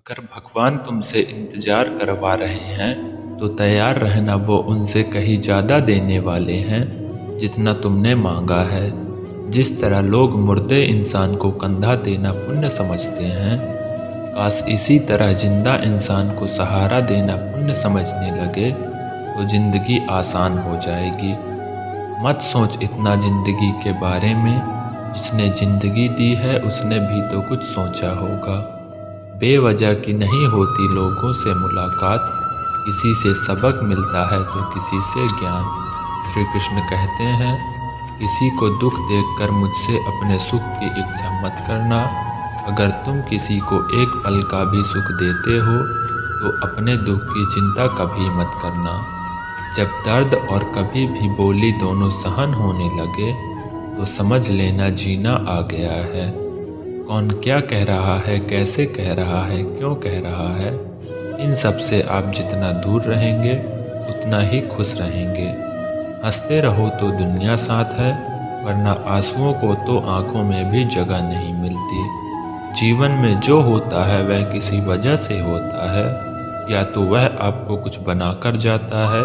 अगर भगवान तुमसे इंतज़ार करवा रहे हैं तो तैयार रहना, वो उनसे कहीं ज़्यादा देने वाले हैं जितना तुमने मांगा है। जिस तरह लोग मुर्दे इंसान को कंधा देना पुण्य समझते हैं, काश इसी तरह जिंदा इंसान को सहारा देना पुण्य समझने लगे तो ज़िंदगी आसान हो जाएगी। मत सोच इतना ज़िंदगी के बारे में, जिसने ज़िंदगी दी है उसने भी तो कुछ सोचा होगा। बेवजह की नहीं होती लोगों से मुलाकात, किसी से सबक मिलता है तो किसी से ज्ञान। श्री कृष्ण कहते हैं, किसी को दुख देखकर मुझसे अपने सुख की इच्छा मत करना। अगर तुम किसी को एक पल का भी सुख देते हो तो अपने दुख की चिंता कभी मत करना। जब दर्द और कभी भी बोली दोनों सहन होने लगे तो समझ लेना जीना आ गया है। कौन क्या कह रहा है, कैसे कह रहा है, क्यों कह रहा है, इन सब से आप जितना दूर रहेंगे उतना ही खुश रहेंगे। हंसते रहो तो दुनिया साथ है, वरना आंसुओं को तो आंखों में भी जगह नहीं मिलती। जीवन में जो होता है वह किसी वजह से होता है, या तो वह आपको कुछ बनाकर जाता है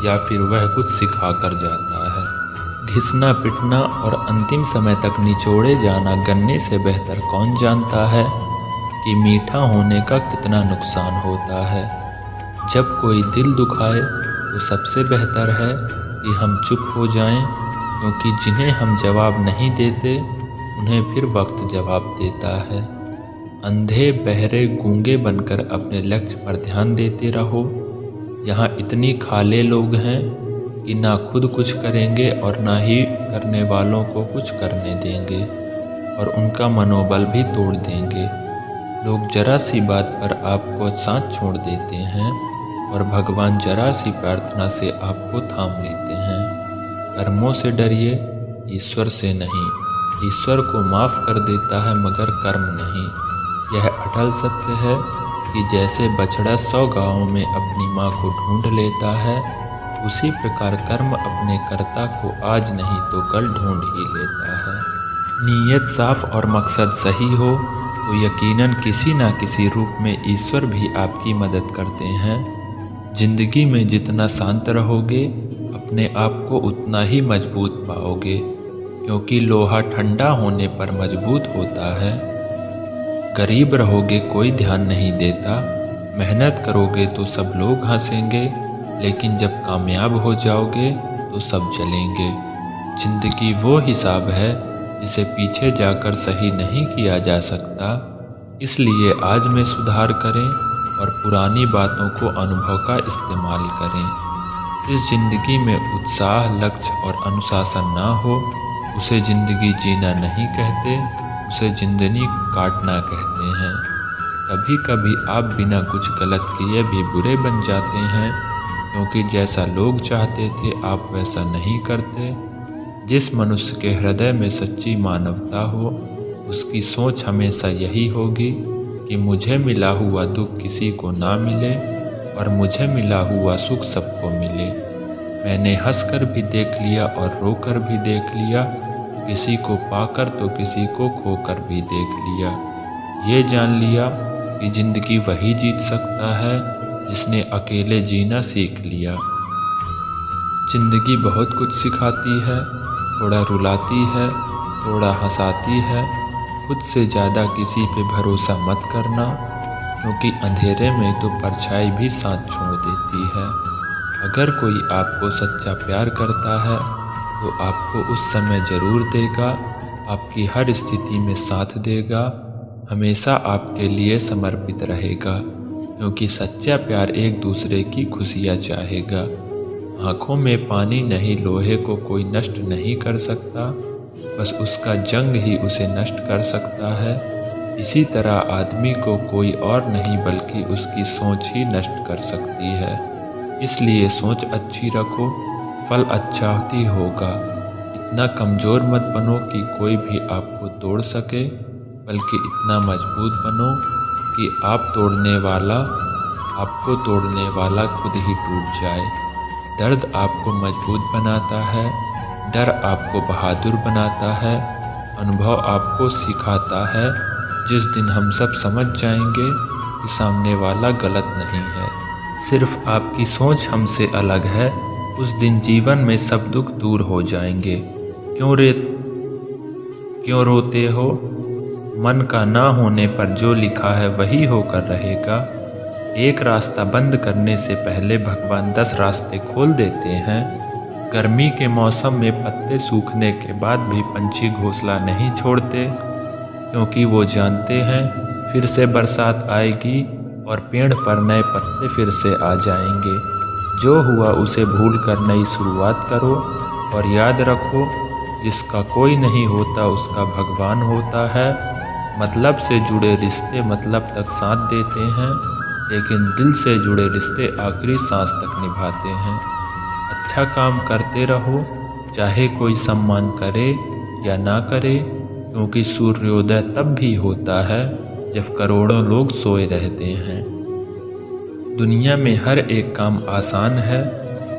या फिर वह कुछ सिखा कर जाता है। घिसना पिटना और अंतिम समय तक निचोड़े जाना गन्ने से बेहतर कौन जानता है कि मीठा होने का कितना नुकसान होता है। जब कोई दिल दुखाए तो सबसे बेहतर है कि हम चुप हो जाएं, क्योंकि जिन्हें हम जवाब नहीं देते उन्हें फिर वक्त जवाब देता है। अंधे बहरे गूंगे बनकर अपने लक्ष्य पर ध्यान देते रहो। यहाँ इतनी खाले लोग हैं कि ना खुद कुछ करेंगे और ना ही करने वालों को कुछ करने देंगे, और उनका मनोबल भी तोड़ देंगे। लोग जरा सी बात पर आपको साथ छोड़ देते हैं और भगवान जरा सी प्रार्थना से आपको थाम लेते हैं। कर्मों से डरिए, ईश्वर से नहीं। ईश्वर को माफ़ कर देता है मगर कर्म नहीं। यह अटल सत्य है कि जैसे बछड़ा 100 गांवों में अपनी माँ को ढूंढ लेता है, उसी प्रकार कर्म अपने कर्ता को आज नहीं तो कल ढूंढ ही लेता है। नीयत साफ और मकसद सही हो तो यकीनन किसी न किसी रूप में ईश्वर भी आपकी मदद करते हैं। जिंदगी में जितना शांत रहोगे अपने आप को उतना ही मजबूत पाओगे, क्योंकि लोहा ठंडा होने पर मजबूत होता है। गरीब रहोगे कोई ध्यान नहीं देता, मेहनत करोगे तो सब लोग हंसेंगे, लेकिन जब कामयाब हो जाओगे तो सब जलेंगे। जिंदगी वो हिसाब है जिसे पीछे जाकर सही नहीं किया जा सकता, इसलिए आज में सुधार करें और पुरानी बातों को अनुभव का इस्तेमाल करें। इस जिंदगी में उत्साह, लक्ष्य और अनुशासन ना हो उसे जिंदगी जीना नहीं कहते, उसे जिंदगी काटना कहते हैं। कभी कभी आप बिना कुछ गलत किए भी बुरे बन जाते हैं, क्योंकि जैसा लोग चाहते थे आप वैसा नहीं करते। जिस मनुष्य के हृदय में सच्ची मानवता हो उसकी सोच हमेशा यही होगी कि मुझे मिला हुआ दुख किसी को ना मिले और मुझे मिला हुआ सुख सबको मिले। मैंने हंसकर भी देख लिया और रोकर भी देख लिया, किसी को पाकर तो किसी को खोकर भी देख लिया। ये जान लिया कि ज़िंदगी वही जीत सकता है जिसने अकेले जीना सीख लिया। ज़िंदगी बहुत कुछ सिखाती है, थोड़ा रुलाती है, थोड़ा हंसाती है। खुद से ज़्यादा किसी पे भरोसा मत करना, क्योंकि अंधेरे में तो परछाई भी साथ छोड़ देती है। अगर कोई आपको सच्चा प्यार करता है तो आपको उस समय ज़रूर देगा, आपकी हर स्थिति में साथ देगा, हमेशा आपके लिए समर्पित रहेगा, क्योंकि सच्चा प्यार एक दूसरे की खुशियाँ चाहेगा। आँखों में पानी नहीं, लोहे को कोई नष्ट नहीं कर सकता, बस उसका जंग ही उसे नष्ट कर सकता है। इसी तरह आदमी को कोई और नहीं बल्कि उसकी सोच ही नष्ट कर सकती है। इसलिए सोच अच्छी रखो, फल अच्छा ही होगा। इतना कमज़ोर मत बनो कि कोई भी आपको तोड़ सके, बल्कि इतना मजबूत बनो कि आपको तोड़ने वाला खुद ही टूट जाए। दर्द आपको मजबूत बनाता है, डर आपको बहादुर बनाता है, अनुभव आपको सिखाता है। जिस दिन हम सब समझ जाएंगे कि सामने वाला गलत नहीं है, सिर्फ आपकी सोच हमसे अलग है। उस दिन जीवन में सब दुख दूर हो जाएंगे। क्यों रोते हो? मन का ना होने पर जो लिखा है वही होकर रहेगा। एक रास्ता बंद करने से पहले भगवान 10 रास्ते खोल देते हैं। गर्मी के मौसम में पत्ते सूखने के बाद भी पंछी घोंसला नहीं छोड़ते, क्योंकि वो जानते हैं फिर से बरसात आएगी और पेड़ पर नए पत्ते फिर से आ जाएंगे। जो हुआ उसे भूलकर नई शुरुआत करो और याद रखो, जिसका कोई नहीं होता उसका भगवान होता है। मतलब से जुड़े रिश्ते मतलब तक साथ देते हैं, लेकिन दिल से जुड़े रिश्ते आखिरी सांस तक निभाते हैं। अच्छा काम करते रहो, चाहे कोई सम्मान करे या ना करे, क्योंकि सूर्योदय तब भी होता है जब करोड़ों लोग सोए रहते हैं। दुनिया में हर एक काम आसान है,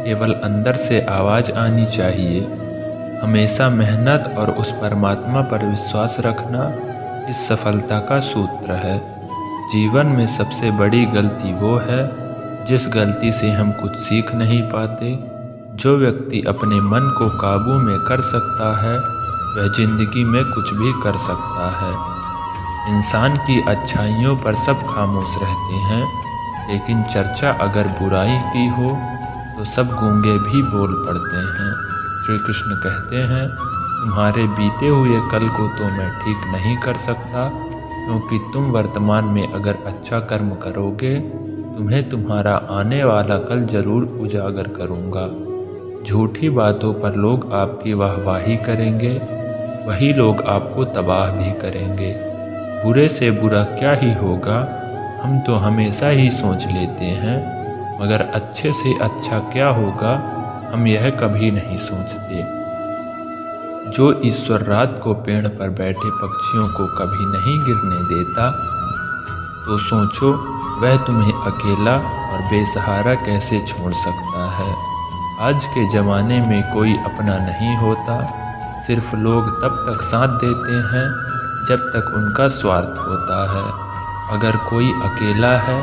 केवल अंदर से आवाज़ आनी चाहिए। हमेशा मेहनत और उस परमात्मा पर विश्वास रखना इस सफलता का सूत्र है। जीवन में सबसे बड़ी गलती वो है जिस गलती से हम कुछ सीख नहीं पाते। जो व्यक्ति अपने मन को काबू में कर सकता है वह जिंदगी में कुछ भी कर सकता है। इंसान की अच्छाइयों पर सब खामोश रहते हैं, लेकिन चर्चा अगर बुराई की हो तो सब गूंगे भी बोल पड़ते हैं। श्री कृष्ण कहते हैं, तुम्हारे बीते हुए कल को तो मैं ठीक नहीं कर सकता, क्योंकि तुम वर्तमान में अगर अच्छा कर्म करोगे तुम्हें तुम्हारा आने वाला कल जरूर उजागर करूँगा। झूठी बातों पर लोग आपकी वाहवाही करेंगे, वही लोग आपको तबाह भी करेंगे। बुरे से बुरा क्या ही होगा, हम तो हमेशा ही सोच लेते हैं, मगर अच्छे से अच्छा क्या होगा हम यह कभी नहीं सोचते। जो ईश्वर रात को पेड़ पर बैठे पक्षियों को कभी नहीं गिरने देता, तो सोचो वह तुम्हें अकेला और बेसहारा कैसे छोड़ सकता है। आज के ज़माने में कोई अपना नहीं होता, सिर्फ लोग तब तक साथ देते हैं जब तक उनका स्वार्थ होता है। अगर कोई अकेला है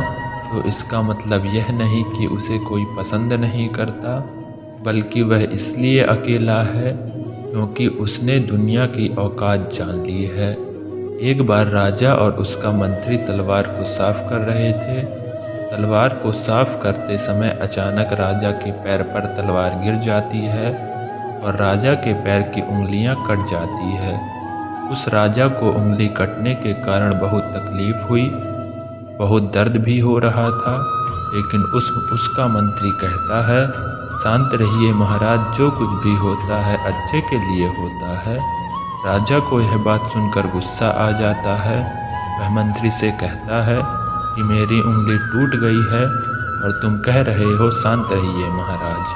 तो इसका मतलब यह नहीं कि उसे कोई पसंद नहीं करता, बल्कि वह इसलिए अकेला है क्योंकि उसने दुनिया की औकात जान ली है। एक बार राजा और उसका मंत्री तलवार को साफ कर रहे थे। तलवार को साफ करते समय अचानक राजा के पैर पर तलवार गिर जाती है और राजा के पैर की उंगलियां कट जाती है। उस राजा को उंगली कटने के कारण बहुत तकलीफ हुई, बहुत दर्द भी हो रहा था, लेकिन उसका मंत्री कहता है, शांत रहिए महाराज, जो कुछ भी होता है अच्छे के लिए होता है। राजा को यह बात सुनकर गुस्सा आ जाता है। वह मंत्री से कहता है कि मेरी उंगली टूट गई है और तुम कह रहे हो शांत रहिए महाराज।